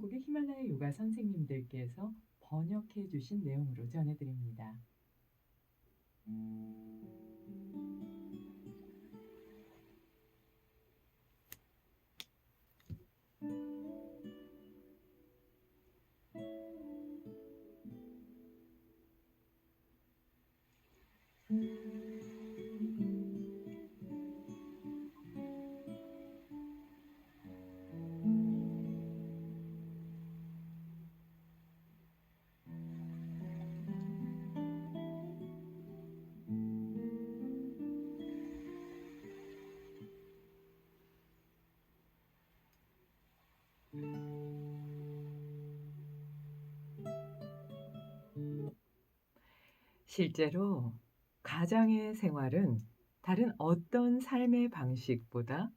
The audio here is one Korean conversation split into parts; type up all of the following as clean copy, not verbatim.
한국의 히말라야 요가 선생님들께서 번역해 주신 내용으로 전해드립니다. 실제로 가장의 생활은 다른 어떤 삶의 방식보다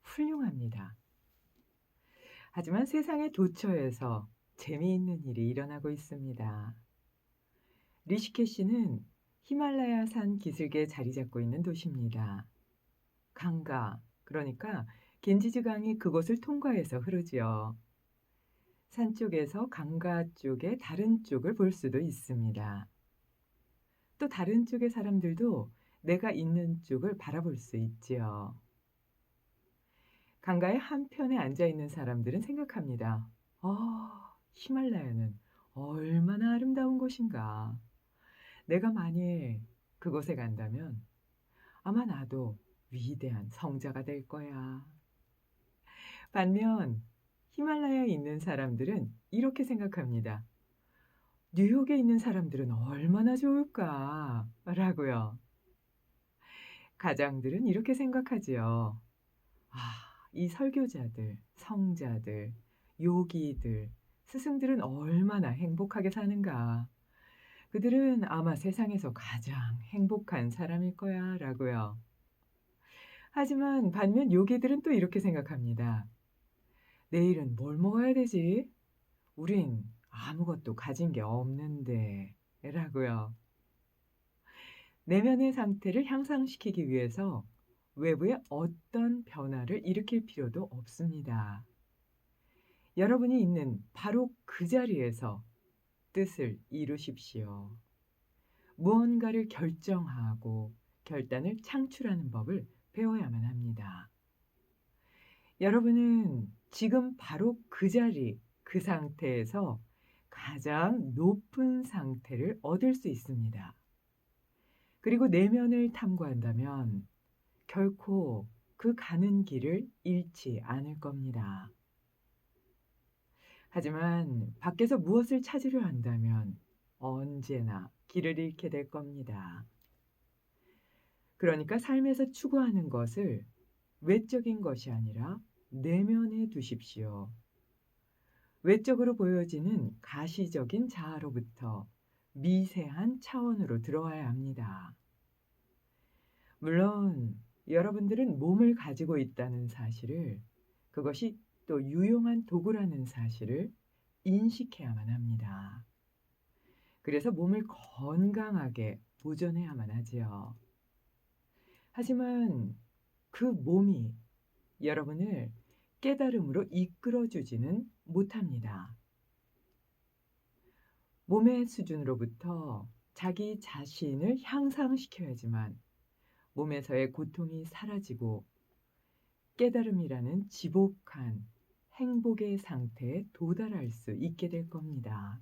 훌륭합니다. 하지만 세상의 도처에서 재미있는 일이 일어나고 있습니다. 리시케시는 히말라야산 기슭에 자리 잡고 있는 도시입니다. 강가, 그러니까 겐지즈 강이 그곳을 통과해서 흐르지요. 산 쪽에서 강가 쪽의 다른 쪽을 볼 수도 있습니다. 또 다른 쪽의 사람들도 내가 있는 쪽을 바라볼 수 있지요. 강가의 한편에 앉아 있는 사람들은 생각합니다. 히말라야는 얼마나 아름다운 곳인가. 내가 만일 그곳에 간다면 아마 나도 위대한 성자가 될 거야. 반면 히말라야에 있는 사람들은 이렇게 생각합니다. 뉴욕에 있는 사람들은 얼마나 좋을까? 라고요. 가장들은 이렇게 생각하지요. 이 설교자들, 성자들, 요기들, 스승들은 얼마나 행복하게 사는가. 그들은 아마 세상에서 가장 행복한 사람일 거야. 라고요. 하지만 반면 요기들은 또 이렇게 생각합니다. 내일은 뭘 먹어야 되지? 우린 아무것도 가진 게 없는데. 라고요. 내면의 상태를 향상시키기 위해서 외부에 어떤 변화를 일으킬 필요도 없습니다. 여러분이 있는 바로 그 자리에서 뜻을 이루십시오. 무언가를 결정하고 결단을 창출하는 법을 배워야만 합니다. 여러분은 지금 바로 그 자리, 그 상태에서 가장 높은 상태를 얻을 수 있습니다. 그리고 내면을 탐구한다면 결코 그 가는 길을 잃지 않을 겁니다. 하지만 밖에서 무엇을 찾으려 한다면 언제나 길을 잃게 될 겁니다. 그러니까 삶에서 추구하는 것을 외적인 것이 아니라 내면에 두십시오. 외적으로 보여지는 가시적인 자아로부터 미세한 차원으로 들어와야 합니다. 물론 여러분들은 몸을 가지고 있다는 사실을, 그것이 또 유용한 도구라는 사실을 인식해야만 합니다. 그래서 몸을 건강하게 보존해야만 하지요. 하지만 그 몸이 여러분을 깨달음으로 이끌어주지는 못합니다. 몸의 수준으로부터 자기 자신을 향상시켜야지만 몸에서의 고통이 사라지고 깨달음이라는 지복한 행복의 상태에 도달할 수 있게 될 겁니다.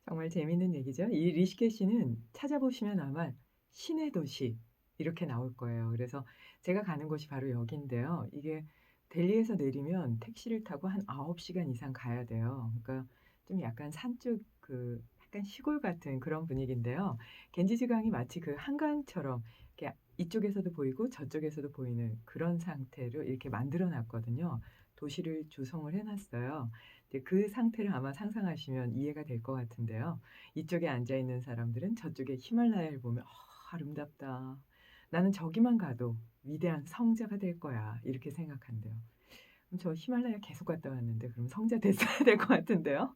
정말 재미있는 얘기죠. 이 리시케시는 찾아보시면 아마 신의 도시 이렇게 나올 거예요. 그래서 제가 가는 곳이 바로 여기인데요. 이게 델리에서 내리면 택시를 타고 한 9시간 이상 가야 돼요. 그러니까 좀 약간 산 쪽 그 약간 시골 같은 그런 분위기인데요. 겐지즈강이 마치 그 한강처럼 이렇게 이쪽에서도 보이고 저쪽에서도 보이는 그런 상태로 이렇게 만들어 놨거든요. 도시를 조성을 해 놨어요. 이제 그 상태를 아마 상상하시면 이해가 될 것 같은데요. 이쪽에 앉아 있는 사람들은 저쪽에 히말라야를 보면 '아름답다. 나는 저기만 가도 위대한 성자가 될 거야.' 이렇게 생각한대요. 그럼 저 히말라야 계속 갔다 왔는데 그럼 성자 됐어야 될 것 같은데요.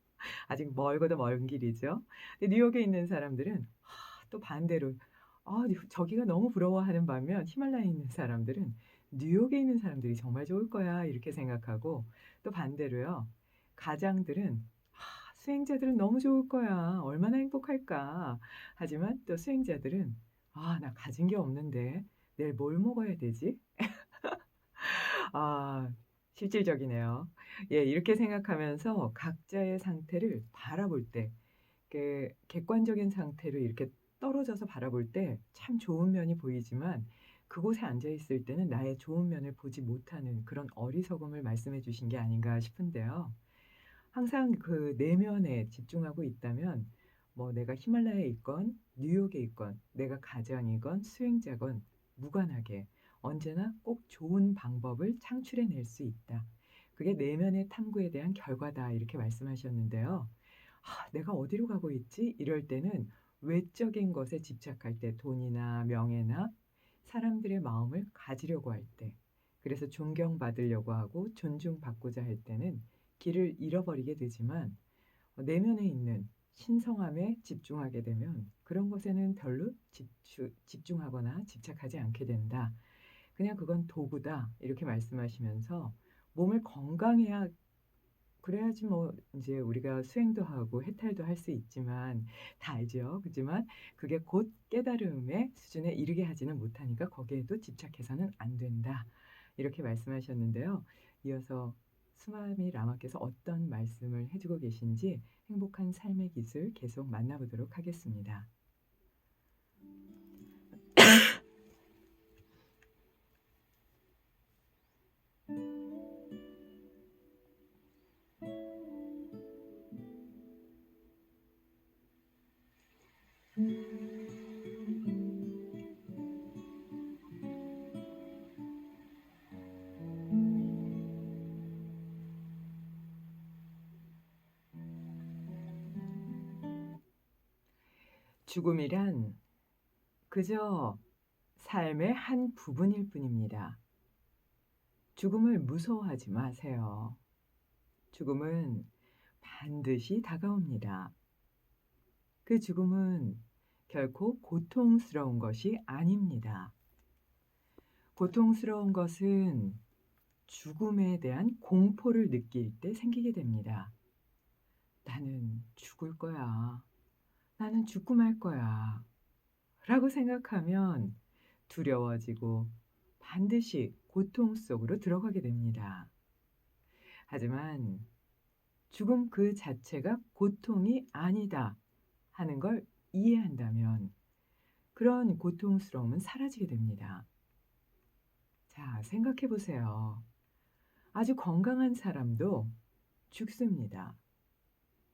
아직 멀고도 먼 길이죠. 근데 뉴욕에 있는 사람들은 또 반대로 저기가 너무 부러워하는 반면 히말라야에 있는 사람들은 '뉴욕에 있는 사람들이 정말 좋을 거야.' 이렇게 생각하고 또 반대로요. 가장들은 '수행자들은 너무 좋을 거야. 얼마나 행복할까.' 하지만 또 수행자들은 '아 나 가진 게 없는데 내일 뭘 먹어야 되지?' 아 실질적이네요. 예 이렇게 생각하면서 각자의 상태를 바라볼 때 객관적인 상태로 이렇게 떨어져서 바라볼 때 참 좋은 면이 보이지만 그곳에 앉아 있을 때는 나의 좋은 면을 보지 못하는 그런 어리석음을 말씀해 주신 게 아닌가 싶은데요. 항상 그 내면에 집중하고 있다면 뭐 내가 히말라야에 있건 뉴욕에 있건 내가 가장이건 수행자건 무관하게 언제나 꼭 좋은 방법을 창출해 낼 수 있다. 그게 내면의 탐구에 대한 결과다. 이렇게 말씀하셨는데요. '내가 어디로 가고 있지?' 이럴 때는 외적인 것에 집착할 때 돈이나 명예나 사람들의 마음을 가지려고 할 때 그래서 존경받으려고 하고 존중받고자 할 때는 길을 잃어버리게 되지만 내면에 있는 신성함에 집중하게 되면 그런 것에는 별로 집중하거나 집착하지 않게 된다. 그냥 그건 도구다. 이렇게 말씀하시면서 몸을 건강해야 그래야지 뭐 인제 우리가 수행도 하고 해탈도 할 수 있지만 다 알죠. 그지만 그게 곧 깨달음의 수준에 이르게 하지는 못하니까 거기에도 집착해서는 안 된다. 이렇게 말씀하셨는데요. 이어서 수마미 라마께서 어떤 말씀을 해 주고 계신지 행복한 삶의 기술 계속 만나보도록 하겠습니다. 죽음이란 그저 삶의 한 부분일 뿐입니다. 죽음을 무서워하지 마세요. 죽음은 반드시 다가옵니다. 그 죽음은 결코 고통스러운 것이 아닙니다. 고통스러운 것은 죽음에 대한 공포를 느낄 때 생기게 됩니다. '나는 죽을 거야. 나는 죽고 말 거야.' 라고 생각하면 두려워지고 반드시 고통 속으로 들어가게 됩니다. 하지만 죽음 그 자체가 고통이 아니다 하는 걸 이해한다면 그런 고통스러움은 사라지게 됩니다. 자, 생각해 보세요. 아주 건강한 사람도 죽습니다.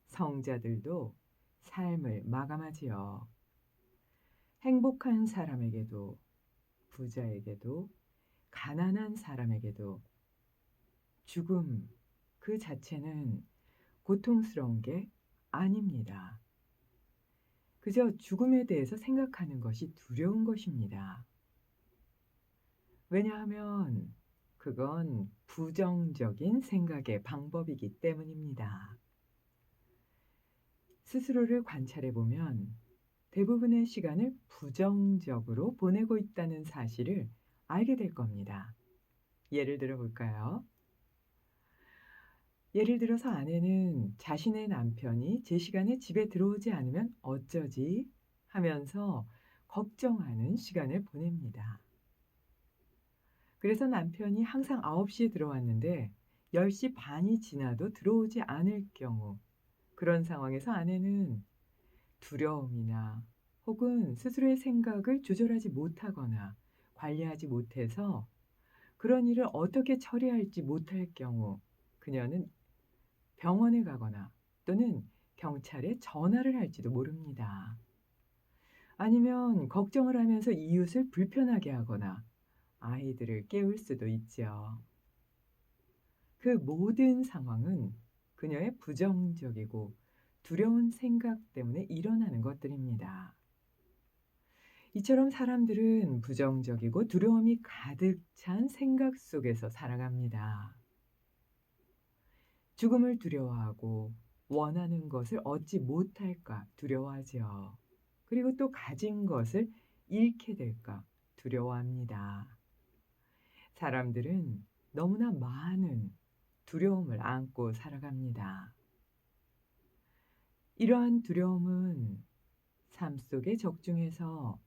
성자들도 삶을 마감하지요. 행복한 사람에게도, 부자에게도, 가난한 사람에게도 죽음 그 자체는 고통스러운 게 아닙니다. 그저 죽음에 대해서 생각하는 것이 두려운 것입니다. 왜냐하면 그건 부정적인 생각의 방법이기 때문입니다. 스스로를 관찰해 보면 대부분의 시간을 부정적으로 보내고 있다는 사실을 알게 될 겁니다. 예를 들어 볼까요? 예를 들어서 아내는 자신의 남편이 제 시간에 집에 들어오지 않으면 어쩌지 하면서 걱정하는 시간을 보냅니다. 그래서 남편이 항상 9시에 들어왔는데 10시 반이 지나도 들어오지 않을 경우 그런 상황에서 아내는 두려움이나 혹은 스스로의 생각을 조절하지 못하거나 관리하지 못해서 그런 일을 어떻게 처리할지 못할 경우 그녀는 병원에 가거나 또는 경찰에 전화를 할지도 모릅니다. 아니면 걱정을 하면서 이웃을 불편하게 하거나 아이들을 깨울 수도 있지요. 그 모든 상황은 그녀의 부정적이고 두려운 생각 때문에 일어나는 것들입니다. 이처럼 사람들은 부정적이고 두려움이 가득 찬 생각 속에서 살아갑니다. 죽음을 두려워하고 원하는 것을 얻지 못할까 두려워하지요. 그리고 또 가진 것을 잃게 될까 두려워합니다. 사람들은 너무나 많은 두려움을 안고 살아갑니다. 이러한 두려움은 삶 속의 적 중에서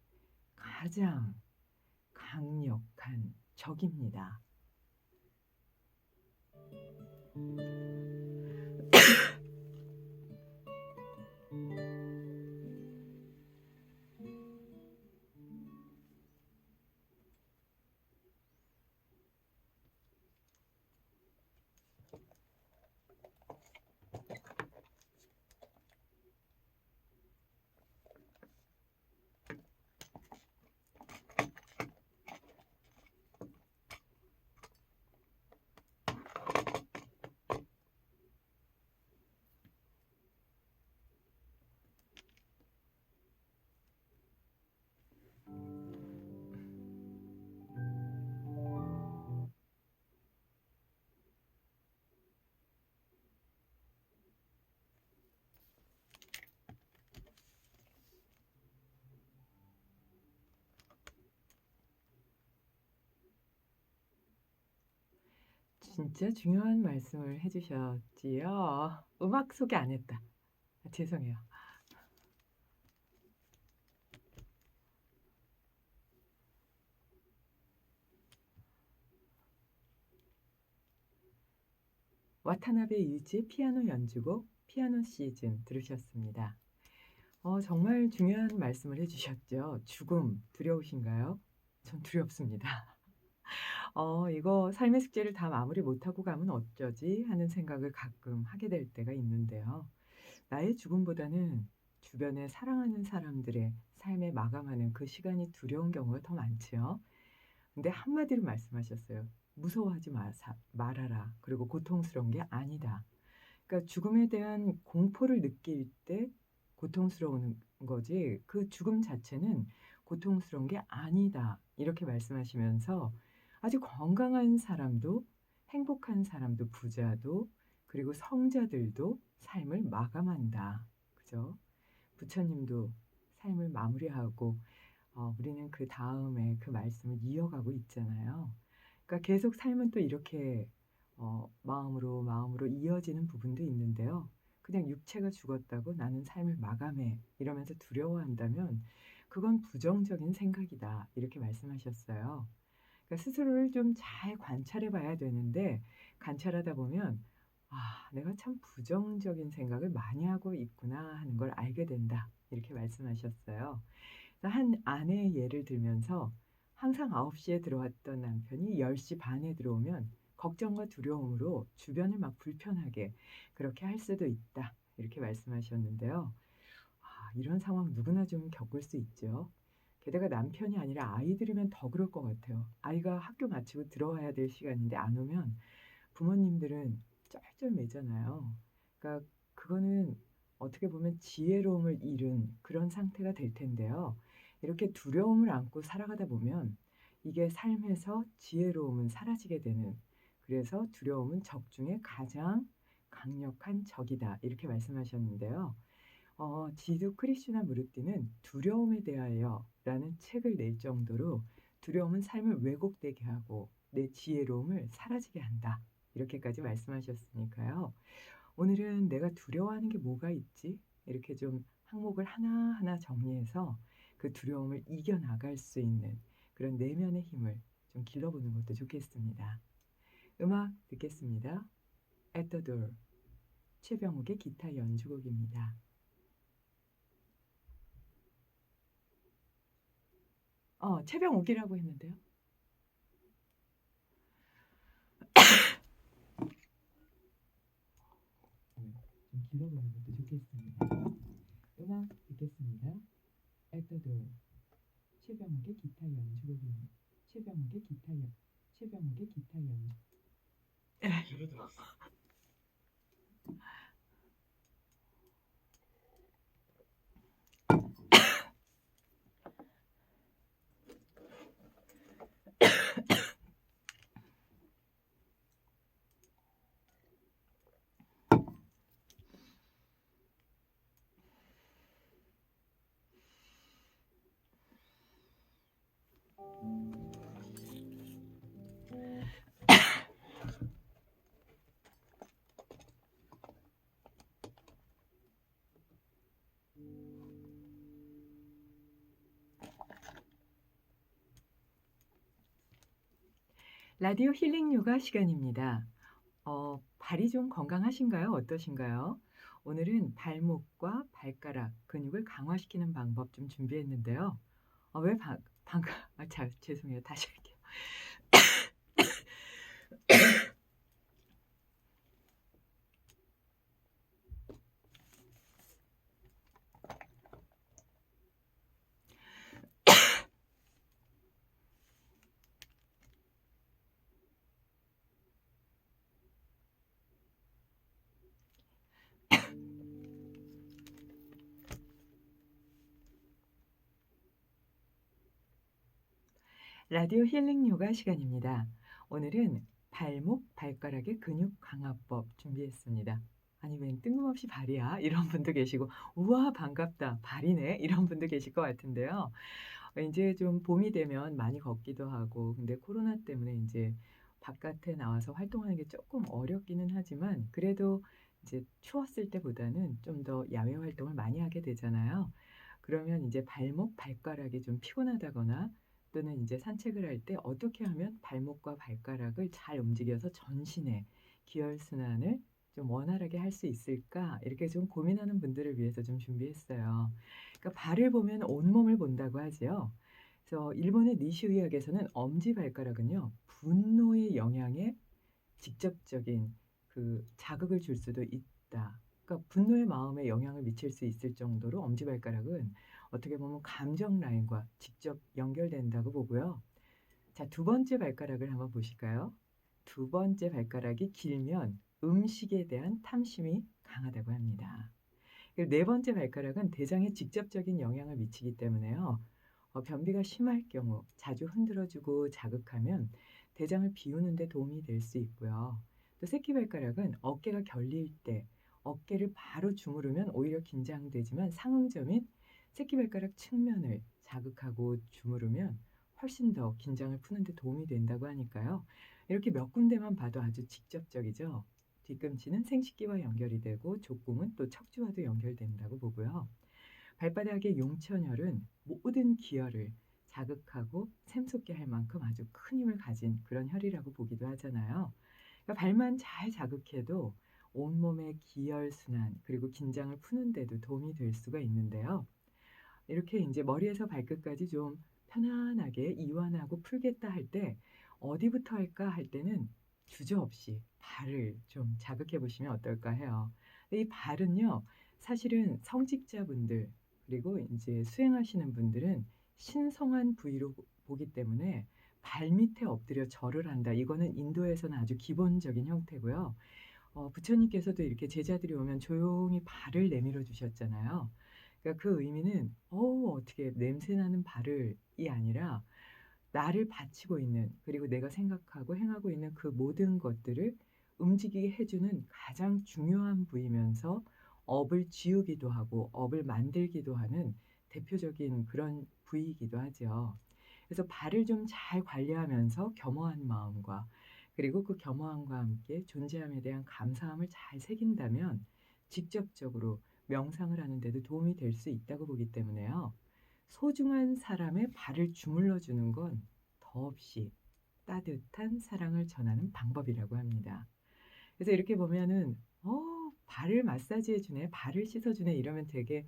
가장 강력한 적입니다. 진짜 중요한 말씀을 해주셨지요. 음악 소개 안 했다. 죄송해요. 와타나베 유지의 피아노 연주곡 피아노 시즌 들으셨습니다. 정말 중요한 말씀을 해주셨죠. 죽음 두려우신가요? 전 두렵습니다. 이거 삶의 숙제를 다 마무리 못하고 가면 어쩌지 하는 생각을 가끔 하게 될 때가 있는데요. 나의 죽음보다는 주변에 사랑하는 사람들의 삶에 마감하는 그 시간이 두려운 경우가 더 많지요. 근데 한마디로 말씀하셨어요. 무서워하지 말아라. 그리고 고통스러운 게 아니다. 그러니까 죽음에 대한 공포를 느낄 때 고통스러운 거지 그 죽음 자체는 고통스러운 게 아니다. 이렇게 말씀하시면서 아주 건강한 사람도 행복한 사람도 부자도 그리고 성자들도 삶을 마감한다. 그죠? 부처님도 삶을 마무리하고 우리는 그 다음에 그 말씀을 이어가고 있잖아요. 그러니까 계속 삶은 또 이렇게 마음으로 이어지는 부분도 있는데요. 그냥 육체가 죽었다고 나는 삶을 마감해 이러면서 두려워한다면 그건 부정적인 생각이다. 이렇게 말씀하셨어요. 그러니까 스스로를 좀 잘 관찰해 봐야 되는데 관찰하다 보면 내가 참 부정적인 생각을 많이 하고 있구나 하는 걸 알게 된다. 이렇게 말씀하셨어요. 그래서 한 아내의 예를 들면서 항상 9시에 들어왔던 남편이 10시 반에 들어오면 걱정과 두려움으로 주변을 막 불편하게 그렇게 할 수도 있다. 이렇게 말씀하셨는데요. 이런 상황 누구나 좀 겪을 수 있죠. 게다가 남편이 아니라 아이들이면 더 그럴 것 같아요. 아이가 학교 마치고 들어와야 될 시간인데 안 오면 부모님들은 쩔쩔매잖아요. 그러니까 그거는 어떻게 보면 지혜로움을 잃은 그런 상태가 될 텐데요. 이렇게 두려움을 안고 살아가다 보면 이게 삶에서 지혜로움은 사라지게 되는 그래서 두려움은 적 중에 가장 강력한 적이다. 이렇게 말씀하셨는데요. 지두 크리슈나 무르티는 두려움에 대하여 라는 책을 낼 정도로 두려움은 삶을 왜곡되게 하고 내 지혜로움을 사라지게 한다. 이렇게까지 말씀하셨으니까요. 오늘은 내가 두려워하는 게 뭐가 있지? 이렇게 좀 항목을 하나하나 정리해서 그 두려움을 이겨나갈 수 있는 그런 내면의 힘을 좀 길러보는 것도 좋겠습니다. 음악 듣겠습니다. At the Door 최병욱의 기타 연주곡입니다. 최병욱이라고 했는데요. 좀 기다려. 들어보는 것도 좋겠습니다. 음악 듣겠습니다. At the Door. 최병욱의 기타 연주곡입니다. 최병욱의 기타 연주. 라디오 힐링 요가 시간입니다. 발이 좀 건강하신가요? 어떠신가요? 오늘은 발목과 발가락 근육을 강화시키는 방법 좀 준비했는데요. 왜 방금 죄송해요. 다시 할게요. 라디오 힐링 요가 시간입니다. 오늘은 발목, 발가락의 근육 강화법 준비했습니다. 아니 웬 뜬금없이 발이야? 이런 분도 계시고 우와 반갑다 발이네 이런 분도 계실 것 같은데요. 이제 좀 봄이 되면 많이 걷기도 하고 근데 코로나 때문에 이제 바깥에 나와서 활동하는 게 조금 어렵기는 하지만 그래도 이제 추웠을 때보다는 좀 더 야외 활동을 많이 하게 되잖아요. 그러면 이제 발목, 발가락이 좀 피곤하다거나 또는 이제 산책을 할 때 어떻게 하면 발목과 발가락을 잘 움직여서 전신의 기혈순환을 좀 원활하게 할 수 있을까? 이렇게 좀 고민하는 분들을 위해서 좀 준비했어요. 그러니까 발을 보면 온몸을 본다고 하지요. 그래서 일본의 니시 의학에서는 엄지발가락은요. 분노의 영향에 직접적인 그 자극을 줄 수도 있다. 그러니까 분노의 마음에 영향을 미칠 수 있을 정도로 엄지발가락은 어떻게 보면 감정 라인과 직접 연결된다고 보고요. 자, 두 번째 발가락을 한번 보실까요? 두 번째 발가락이 길면 음식에 대한 탐심이 강하다고 합니다. 그리고 네 번째 발가락은 대장에 직접적인 영향을 미치기 때문에요. 변비가 심할 경우 자주 흔들어주고 자극하면 대장을 비우는 데 도움이 될 수 있고요. 또 새끼발가락은 어깨가 결릴 때 어깨를 바로 주무르면 오히려 긴장되지만 상응점인 새끼발가락 측면을 자극하고 주무르면 훨씬 더 긴장을 푸는 데 도움이 된다고 하니까요. 이렇게 몇 군데만 봐도 아주 직접적이죠. 뒤꿈치는 생식기와 연결이 되고 족궁은 또 척추와도 연결된다고 보고요. 발바닥의 용천혈은 모든 기혈을 자극하고 샘솟게 할 만큼 아주 큰 힘을 가진 그런 혈이라고 보기도 하잖아요. 그러니까 발만 잘 자극해도 온몸의 기혈순환 그리고 긴장을 푸는 데도 도움이 될 수가 있는데요. 이렇게 이제 머리에서 발끝까지 좀 편안하게 이완하고 풀겠다 할 때 어디부터 할까 할 때는 주저없이 발을 좀 자극해 보시면 어떨까 해요. 근데 이 발은요, 사실은 성직자분들 그리고 이제 수행하시는 분들은 신성한 부위로 보기 때문에 발 밑에 엎드려 절을 한다. 이거는 인도에서는 아주 기본적인 형태고요. 부처님께서도 이렇게 제자들이 오면 조용히 발을 내밀어 주셨잖아요. 그러니까 그 의미는 어떻게 냄새나는 발을이 아니라 나를 바치고 있는 그리고 내가 생각하고 행하고 있는 그 모든 것들을 움직이게 해주는 가장 중요한 부위면서 업을 지우기도 하고 업을 만들기도 하는 대표적인 그런 부위이기도 하죠. 그래서 발을 좀 잘 관리하면서 겸허한 마음과 그리고 그 겸허함과 함께 존재함에 대한 감사함을 잘 새긴다면 직접적으로 명상을 하는 데도 도움이 될 수 있다고 보기 때문에요. 소중한 사람의 발을 주물러 주는 건 더없이 따뜻한 사랑을 전하는 방법이라고 합니다. 그래서 이렇게 보면은 발을 마사지해 주네, 발을 씻어 주네 이러면 되게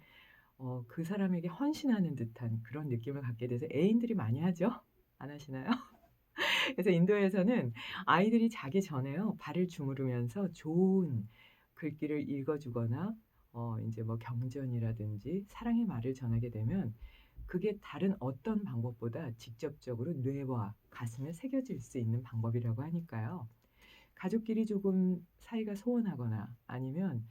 그 사람에게 헌신하는 듯한 그런 느낌을 갖게 돼서 애인들이 많이 하죠? 안 하시나요? 그래서 인도에서는 아이들이 자기 전에요. 발을 주무르면서 좋은 글귀를 읽어주거나 인제 뭐 경전이라든지 사랑의 말을 전하게 되면 그게 다른 어떤 방법보다 직접적으로 뇌와 가슴에 새겨질 수 있는 방법이라고 하니까요. 가족끼리 조금 사이가 소원하거나 아니면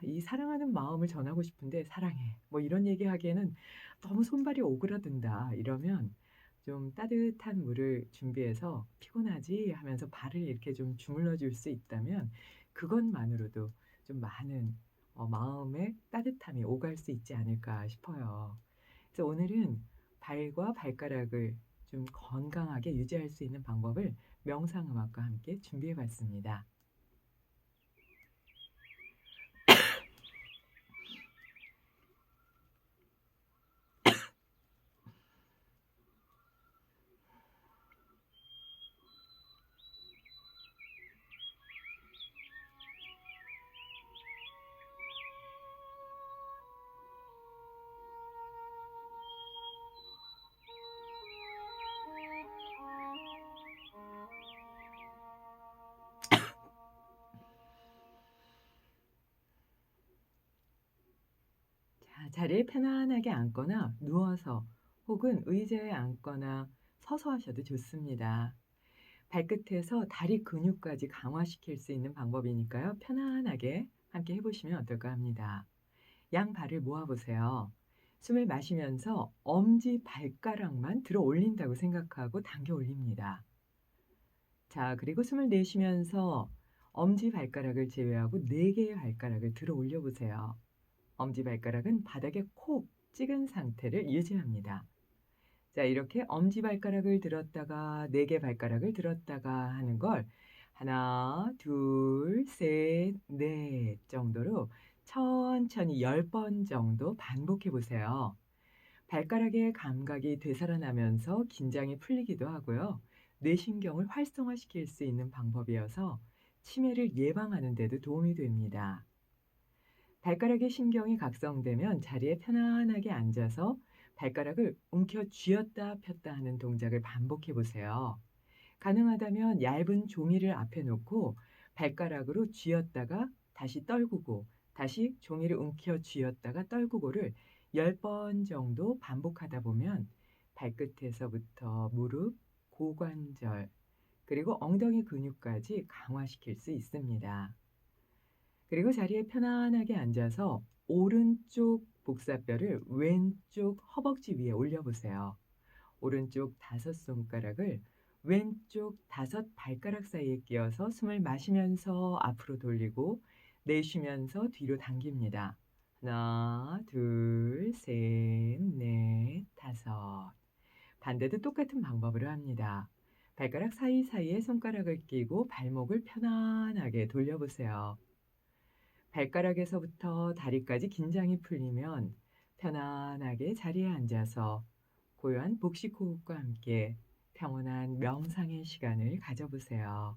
이 사랑하는 마음을 전하고 싶은데 "사랑해." 뭐 이런 얘기하기에는 "너무 손발이 오그라든다." 이러면 좀 따뜻한 물을 준비해서 "피곤하지?" 하면서 발을 이렇게 좀 주물러 줄 수 있다면 그것만으로도 좀 많은 마음의 따뜻함이 오갈 수 있지 않을까 싶어요. 그래서 오늘은 발과 발가락을 좀 건강하게 유지할 수 있는 방법을 명상 음악과 함께 준비해 봤습니다. 자, 자리에 편안하게 앉거나 누워서 혹은 의자에 앉거나 서서 하셔도 좋습니다. 발끝에서 다리 근육까지 강화시킬 수 있는 방법이니까요. 편안하게 함께 해 보시면 어떨까 합니다. 양발을 모아 보세요. 숨을 마시면서 엄지 발가락만 들어 올린다고 생각하고 당겨 올립니다. 자, 그리고 숨을 내쉬면서 엄지 발가락을 제외하고 4 개의 발가락을 들어 올려 보세요. 엄지발가락은 바닥에 콕 찍은 상태를 유지합니다. 자, 이렇게 엄지발가락을 들었다가 4개 발가락을 들었다가 하는 걸 하나, 둘, 셋, 넷 정도로 천천히 10번 정도 반복해 보세요. 발가락의 감각이 되살아나면서 긴장이 풀리기도 하고요. 뇌신경을 활성화시킬 수 있는 방법이어서 치매를 예방하는 데도 도움이 됩니다. 발가락의 신경이 각성되면 자리에 편안하게 앉아서 발가락을 움켜 쥐었다 폈다 하는 동작을 반복해 보세요. 가능하다면 얇은 종이를 앞에 놓고 발가락으로 쥐었다가 다시 떨구고 다시 종이를 움켜 쥐었다가 떨구고를 10번 정도 반복하다 보면 발끝에서부터 무릎, 고관절, 그리고 엉덩이 근육까지 강화시킬 수 있습니다. 그리고 자리에 편안하게 앉아서 오른쪽 복사뼈를 왼쪽 허벅지 위에 올려보세요. 오른쪽 5 손가락을 왼쪽 5 발가락 사이에 끼워서 숨을 마시면서 앞으로 돌리고 내쉬면서 뒤로 당깁니다. 하나, 둘, 셋, 넷, 다섯. 반대도 똑같은 방법으로 합니다. 발가락 사이사이에 손가락을 끼고 발목을 편안하게 돌려보세요. 발가락에서부터 다리까지 긴장이 풀리면 편안하게 자리에 앉아서 고요한 복식 호흡과 함께 평온한 명상의 시간을 가져보세요.